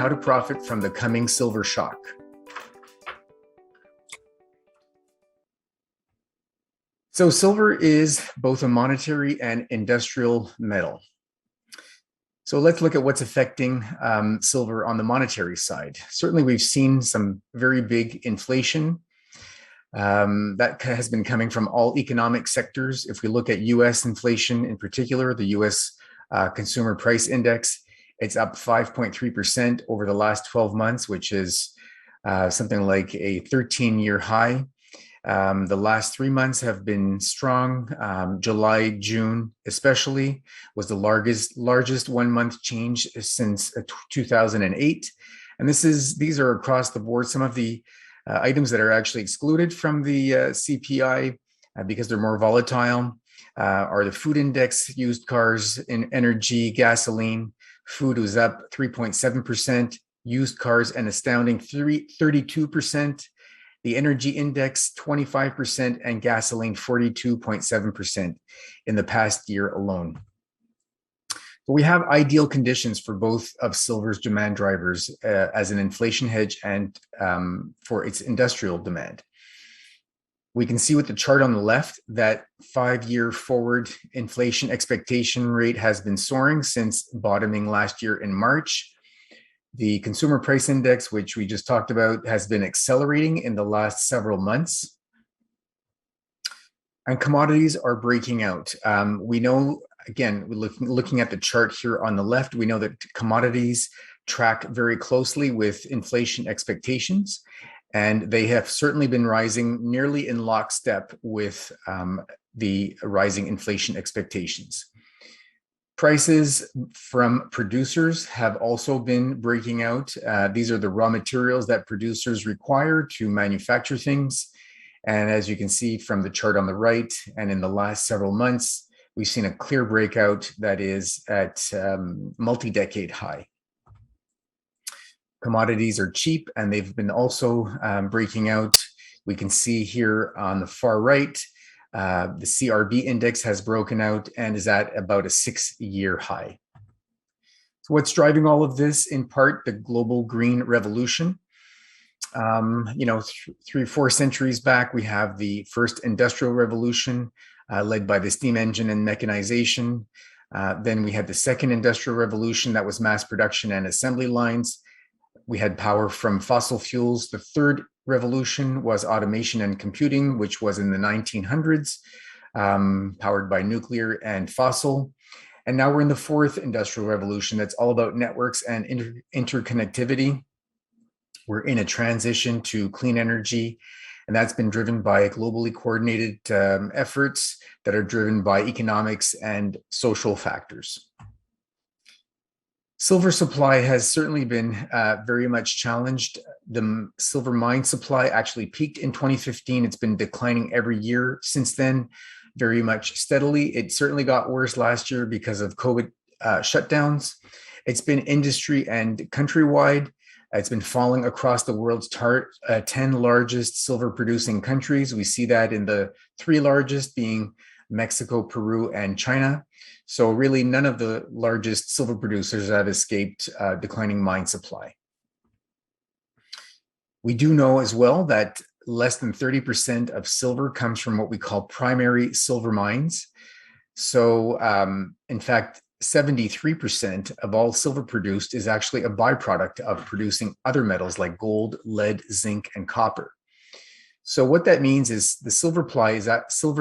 how to profit from the coming silver shock. So silver is both a monetary and industrial metal. So let's look at what's affecting silver on the monetary side. Certainly, we've seen some very big inflation that has been coming from all economic sectors. If we look at US inflation in particular, the US Consumer Price Index, it's up 5.3% over the last 12 months, which is something like a 13-year high. The last 3 months have been strong. July, June especially was the largest 1 month change since 2008. And these are across the board. Some of the items that are actually excluded from the CPI because they're more volatile are the food index, used cars, energy, gasoline. Food was up 3.7%, used cars an astounding 32%. The energy index, 25%, and gasoline, 42.7% in the past year alone. But we have ideal conditions for both of silver's demand drivers as an inflation hedge and for its industrial demand. We can see with the chart on the left that 5-year forward inflation expectation rate has been soaring since bottoming last year in March. The consumer price index, which we just talked about, has been accelerating in the last several months. And commodities are breaking out. We know, again, looking at the chart here on the left, we know that commodities track very closely with inflation expectations, and they have certainly been rising nearly in lockstep with the rising inflation expectations. Prices from producers have also been breaking out. These are the raw materials that producers require to manufacture things. And as you can see from the chart on the right, and in the last several months, we've seen a clear breakout that is at multi-decade high. Commodities are cheap, and they've been also breaking out. We can see here on the far right, the CRB index has broken out and is at about a 6-year high. So what's driving all of this? In part, the global green revolution. 3 or 4 centuries back, we have the first industrial revolution led by the steam engine and mechanization. Then we had the second industrial revolution, that was mass production and assembly lines. We had power from fossil fuels. The third revolution was automation and computing, which was in the 1900s, powered by nuclear and fossil. And now we're in the fourth industrial revolution that's all about networks and interconnectivity. We're in a transition to clean energy, and that's been driven by globally coordinated efforts that are driven by economics and social factors. Silver supply has certainly been very much challenged. The silver mine supply actually peaked in 2015. It's been declining every year since then, very much steadily. It certainly got worse last year because of COVID shutdowns. It's been industry and countrywide. It's been falling across the world's 10 largest silver producing countries. We see that in the 3 largest being Mexico, Peru, and China. So really none of the largest silver producers have escaped declining mine supply. We do know as well that less than 30% of silver comes from what we call primary silver mines. So in fact, 73% of all silver produced is actually a byproduct of producing other metals like gold, lead, zinc, and copper. So what that means is the silver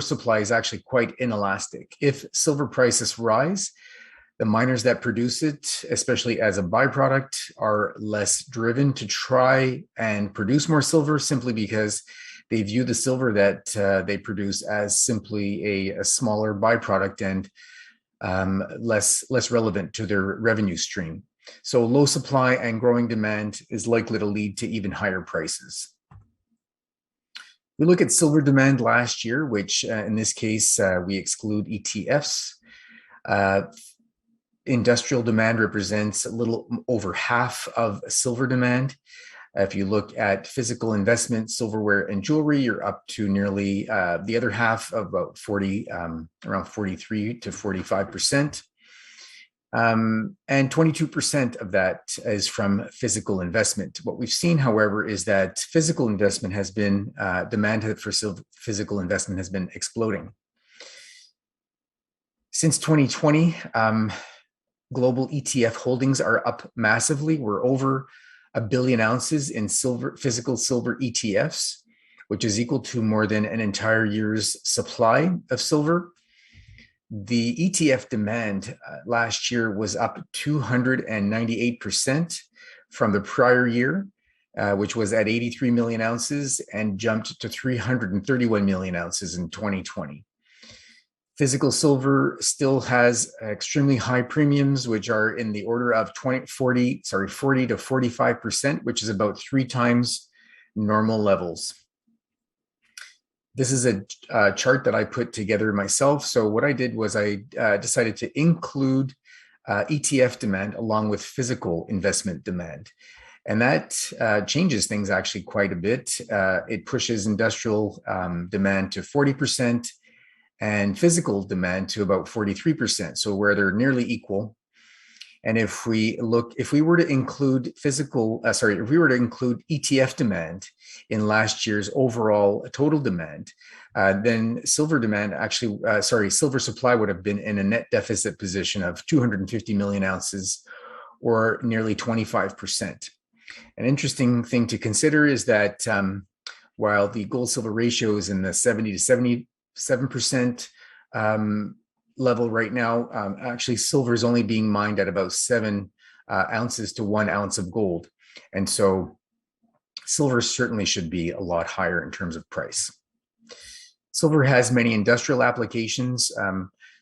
supply is actually quite inelastic. If silver prices rise, the miners that produce it, especially as a byproduct, are less driven to try and produce more silver simply because they view the silver that they produce as simply a smaller byproduct and less relevant to their revenue stream. So low supply and growing demand is likely to lead to even higher prices. We look at silver demand last year, which in this case, we exclude ETFs. Industrial demand represents a little over half of silver demand. If you look at physical investment, silverware and jewelry, you're up to nearly the other half of about around 43 to 45%. And 22% of that is from physical investment. What we've seen, however, is that physical investment has been, demand for physical investment has been exploding. Since 2020, global ETF holdings are up massively. We're over 1 billion ounces in physical silver ETFs, which is equal to more than an entire year's supply of silver. The ETF demand last year was up 298% from the prior year, which was at 83 million ounces, and jumped to 331 million ounces in 2020. Physical silver still has extremely high premiums, which are in the order of 40 to 45%, which is about 3 times normal levels. This is a chart that I put together myself. So what I did was I decided to include ETF demand along with physical investment demand. And that changes things actually quite a bit. It pushes industrial demand to 40% and physical demand to about 43%. So where they're nearly equal. And if we were to include ETF demand in last year's overall total demand, then silver demand actually, silver supply would have been in a net deficit position of 250 million ounces, or nearly 25%. An interesting thing to consider is that while the gold silver ratio is in the 70 to 77% level right now, actually silver is only being mined at about 7 ounces to 1 ounce of gold. And so silver certainly should be a lot higher in terms of price. Silver has many industrial applications.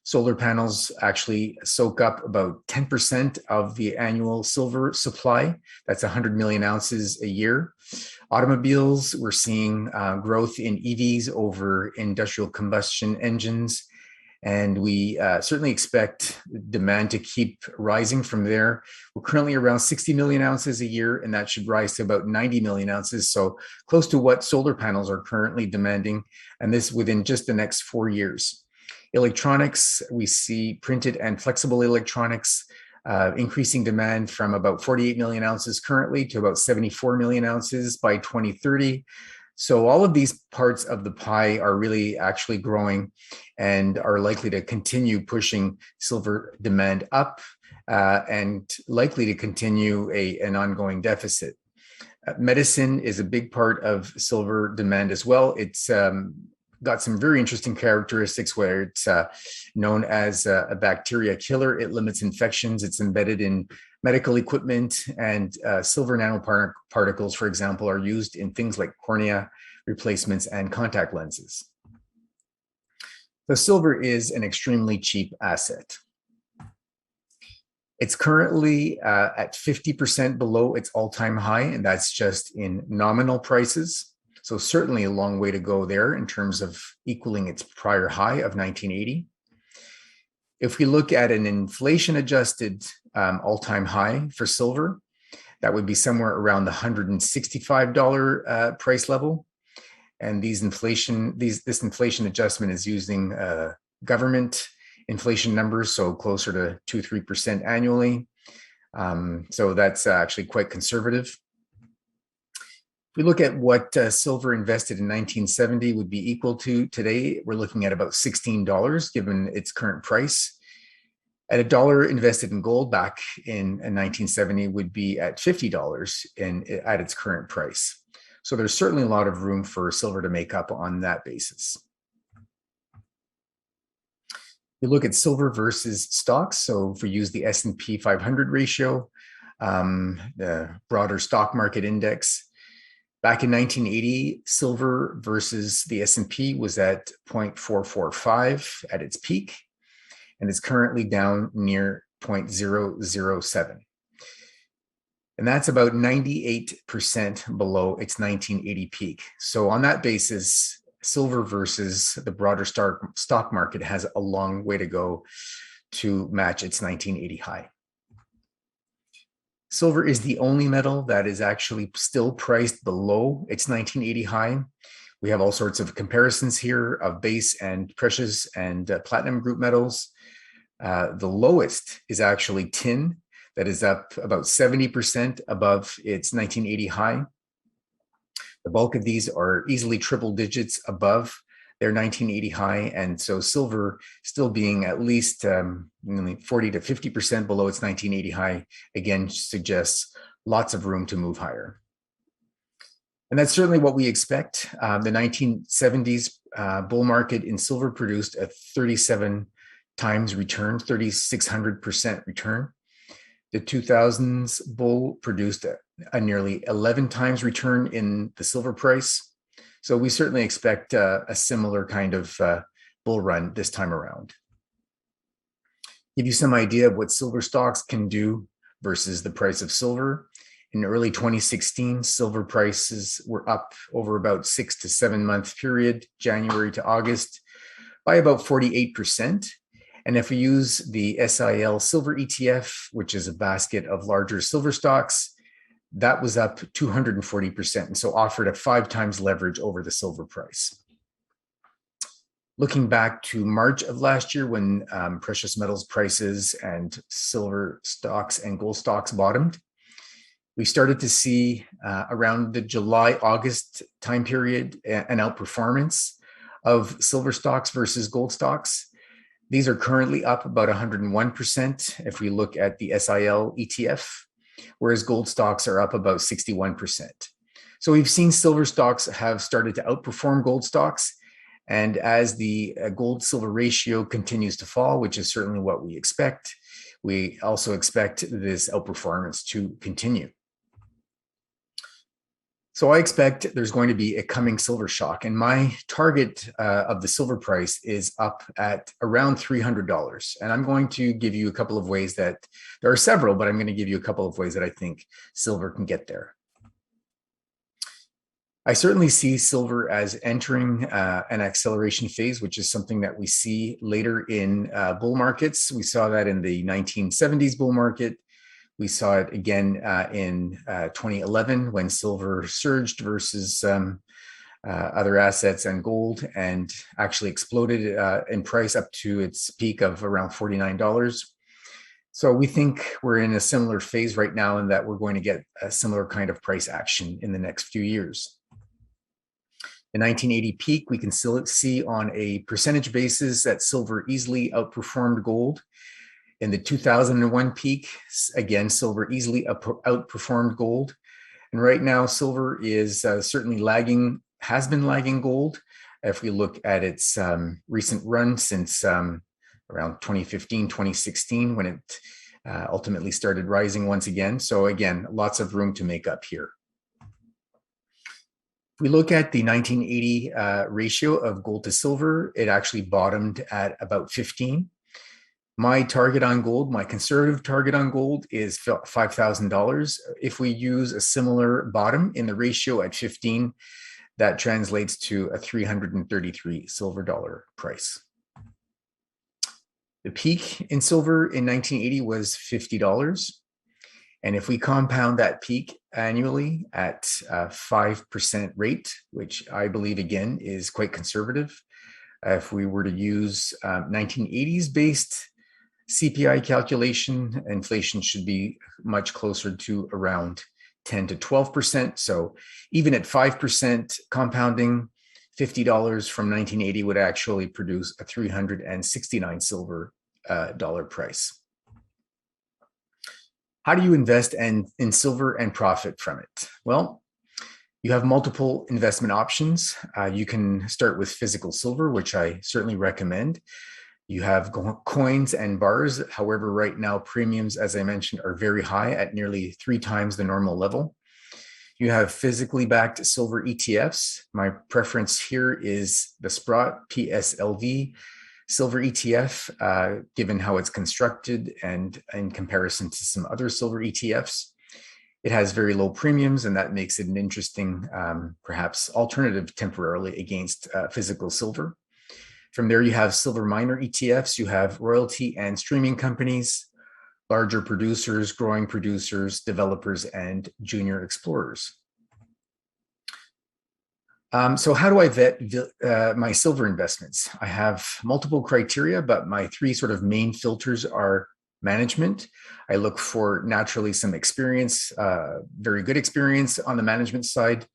Solar panels actually soak up about 10% of the annual silver supply. That's 100 million ounces a year. Automobiles, we're seeing growth in EVs over industrial combustion engines. And we certainly expect demand to keep rising from there. We're currently around 60 million ounces a year, and that should rise to about 90 million ounces. So close to what solar panels are currently demanding, and this within just the next 4 years. Electronics, we see printed and flexible electronics increasing demand from about 48 million ounces currently to about 74 million ounces by 2030. So all of these parts of the pie are really actually growing and are likely to continue pushing silver demand up and likely to continue an ongoing deficit. Medicine is a big part of silver demand as well. It's got some very interesting characteristics where it's known as a bacteria killer. It limits infections. It's embedded in medical equipment, and silver nanoparticles, for example, are used in things like cornea replacements and contact lenses. So silver is an extremely cheap asset. It's currently at 50% below its all-time high, and that's just in nominal prices. So certainly a long way to go there in terms of equaling its prior high of 1980. If we look at an inflation-adjusted all-time high for silver, that would be somewhere around the $165 price level. And this inflation adjustment is using government inflation numbers, so closer to 2-3% annually. So that's actually quite conservative. If we look at what silver invested in 1970 would be equal to today, we're looking at about $16 given its current price. At $1 invested in gold back in 1970 would be at $50 at its current price. So there's certainly a lot of room for silver to make up on that basis. You look at silver versus stocks. So if we use the S&P 500 ratio, the broader stock market index, back in 1980, silver versus the S&P was at 0.445 at its peak, and it's currently down near 0.007. And that's about 98% below its 1980 peak. So on that basis, silver versus the broader stock market has a long way to go to match its 1980 high. Silver is the only metal that is actually still priced below its 1980 high. We have all sorts of comparisons here of base and precious and platinum group metals. The lowest is actually tin, that is up about 70% above its 1980 high. The bulk of these are easily triple digits above their 1980 high, and so silver still being at least 40 to 50% below its 1980 high, again, suggests lots of room to move higher. And that's certainly what we expect. The 1970s bull market in silver produced a 37 times return, 3,600% return. The 2000s bull produced a nearly 11 times return in the silver price. So we certainly expect a similar kind of bull run this time around. Give you some idea of what silver stocks can do versus the price of silver. In early 2016, silver prices were up over about 6 to 7 month period, January to August, by about 48%. And if we use the SIL silver ETF, which is a basket of larger silver stocks, that was up 240%, and so offered a 5 times leverage over the silver price. Looking back to March of last year, when precious metals prices and silver stocks and gold stocks bottomed, we started to see around the July-August time period an outperformance of silver stocks versus gold stocks. These are currently up about 101% if we look at the SIL ETF, whereas gold stocks are up about 61%. So we've seen silver stocks have started to outperform gold stocks. And as the gold-silver ratio continues to fall, which is certainly what we expect, we also expect this outperformance to continue. So I expect there's going to be a coming silver shock, and my target of the silver price is up at around $300. And I'm going to give you a couple of ways that, there are several, but I'm going to give you a couple of ways that I think silver can get there. I certainly see silver as entering an acceleration phase, which is something that we see later in bull markets. We saw that in the 1970s bull market. We saw it again in 2011 when silver surged versus other assets and gold, and actually exploded in price up to its peak of around $49. So we think we're in a similar phase right now, and that we're going to get a similar kind of price action in the next few years. The 1980 peak, we can still see on a percentage basis that silver easily outperformed gold. In the 2001 peak, again, silver easily outperformed gold. And right now, silver is certainly lagging, has been lagging gold. If we look at its recent run since around 2015, 2016, when it ultimately started rising once again. So again, lots of room to make up here. If we look at the 1980 ratio of gold to silver, it actually bottomed at about 15. My target on gold, my conservative target on gold is $5,000. If we use a similar bottom in the ratio at 15, that translates to a $333 silver dollar price. The peak in silver in 1980 was $50. And if we compound that peak annually at a 5% rate, which I believe, again, is quite conservative, if we were to use 1980s based CPI calculation, inflation should be much closer to around 10 to 12%. So even at 5% compounding, $50 from 1980 would actually produce a $369 silver dollar price. How do you invest in silver and profit from it? Well, you have multiple investment options. You can start with physical silver, which I certainly recommend. You have coins and bars. However, right now, premiums, as I mentioned, are very high at nearly 3 times the normal level. You have physically backed silver ETFs. My preference here is the Sprott PSLV silver ETF, given how it's constructed and in comparison to some other silver ETFs. It has very low premiums, and that makes it an interesting, perhaps alternative temporarily against physical silver. From there, you have silver miner ETFs, you have royalty and streaming companies, larger producers, growing producers, developers, and junior explorers. So how do I vet my silver investments? I have multiple criteria, but my three sort of main filters are management. I look for naturally some experience, very good experience on the management side,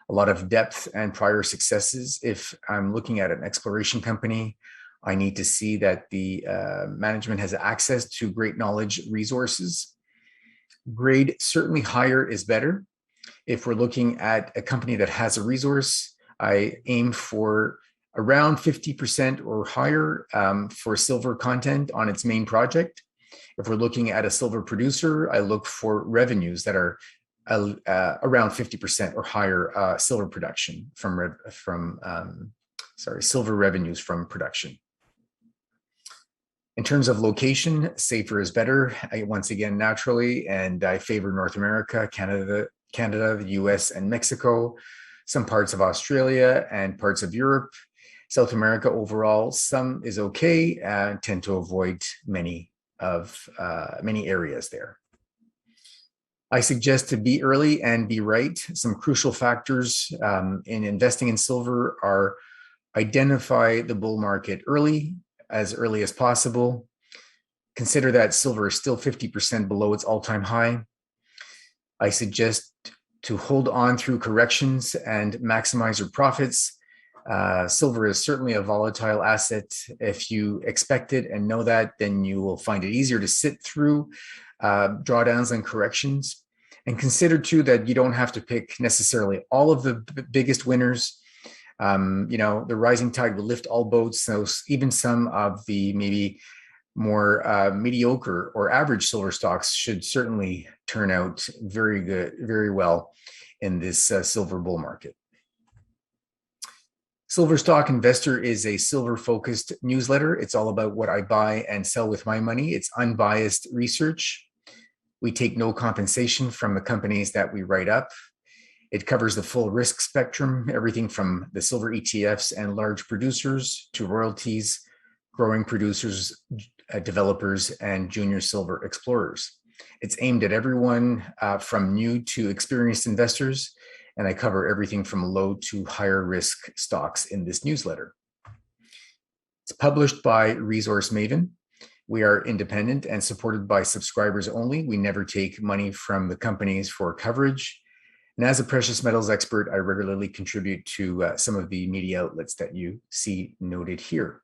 a lot of depth and prior successes. If I'm looking at an exploration company, I need to see that the management has access to great knowledge resources. Grade certainly higher is better. If we're looking at a company that has a resource, I aim for around 50% or higher for silver content on its main project. If we're looking at a silver producer, I look for revenues that are around 50% or higher silver production silver revenues from production. In terms of location, safer is better, once again, naturally, and I favor North America, Canada, the US, and Mexico, some parts of Australia and parts of Europe. South America overall, some is okay, and tend to avoid many areas there. I suggest to be early and be right. Some crucial factors in investing in silver are identify the bull market as early as possible. Consider that silver is still 50% below its all-time high. I suggest to hold on through corrections and maximize your profits. Silver is certainly a volatile asset. If you expect it and know that, then you will find it easier to sit through drawdowns and corrections. And consider too that you don't have to pick necessarily all of the biggest winners. The rising tide will lift all boats. So even some of the maybe more mediocre or average silver stocks should certainly turn out very well in this silver bull market. Silver Stock Investor is a silver-focused newsletter. It's all about what I buy and sell with my money. It's unbiased research. We take no compensation from the companies that we write up. It covers the full risk spectrum, everything from the silver ETFs and large producers to royalties, growing producers, developers, and junior silver explorers. It's aimed at everyone from new to experienced investors, and I cover everything from low to higher risk stocks in this newsletter. It's published by Resource Maven. We are independent and supported by subscribers only. We never take money from the companies for coverage. And as a precious metals expert, I regularly contribute to some of the media outlets that you see noted here.